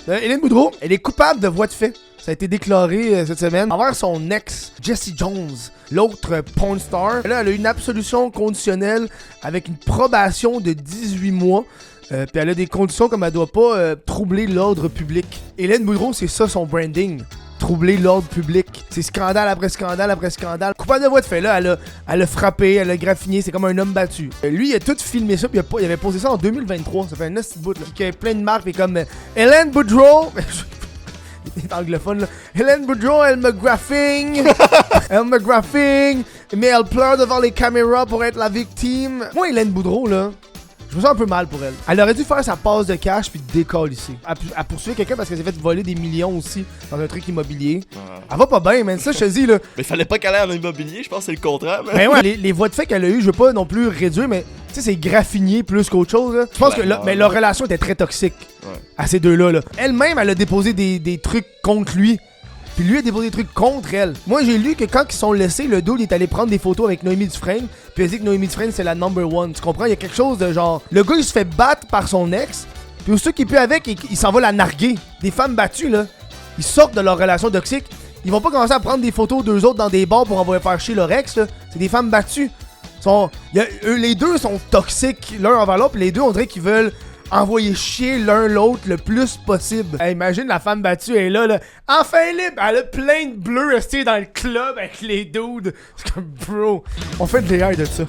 Hélène Boudreau, elle est coupable de voies de fait. Ça a été déclaré cette semaine envers son ex, Jesse Jones, l'autre porn star. Là, elle a eu une absolution conditionnelle avec une probation de 18 mois. Puis elle a des conditions comme elle doit pas troubler l'ordre public. Hélène Boudreau, c'est ça son branding. Troubler l'ordre public. C'est scandale après scandale après scandale. Coupable de voie de fait, là, elle a frappé, elle a graffiné, c'est comme un homme battu. Lui, il a tout filmé ça, puis il avait posé ça en 2023. Ça fait un petit bout, là. Il y a plein de marques, puis comme Hélène Boudreau. Il est anglophone, là. Hélène Boudreau, elle me graphing. Elle me graphing. Mais elle pleure devant les caméras pour être la victime. Moi, Hélène Boudreau, là. Je me sens un peu mal pour elle. Elle aurait dû faire sa passe de cash puis décoller ici. Elle poursuivait quelqu'un parce qu'elle s'est fait voler des millions aussi dans un truc immobilier. Elle va pas bien, man. Ça, je te dis, là. Mais fallait pas qu'elle aille en immobilier, je pense que c'est le contraire. Ben ouais, les voies de fait qu'elle a eues, je veux pas non plus réduire, mais tu sais, c'est graffinier plus qu'autre chose, là. Je pense que mais leur relation était très toxique à ces deux-là, là. Elle-même, elle a déposé des trucs contre lui. Puis lui a déposé des trucs contre elle. Moi, j'ai lu que quand ils sont laissés, le dude est allé prendre des photos avec Noémie Dufresne. Puis il a dit que Noémie Dufresne, c'est la number one. Tu comprends? Il y a quelque chose de genre... Le gars, il se fait battre par son ex. Puis au qui est plus avec, il s'en va la narguer. Des femmes battues, là. Ils sortent de leur relation toxique. Ils vont pas commencer à prendre des photos d'eux autres dans des bars pour envoyer faire chier leur ex, là. C'est des femmes battues. Les deux sont toxiques l'un envers l'autre. Puis les deux, on dirait qu'ils veulent... envoyer chier l'un l'autre le plus possible. Hey, imagine la femme battue, elle est là, enfin libre, elle a plein de bleus restés dans le club avec les dudes. C'est comme, bro, on fait de l'AI de ça.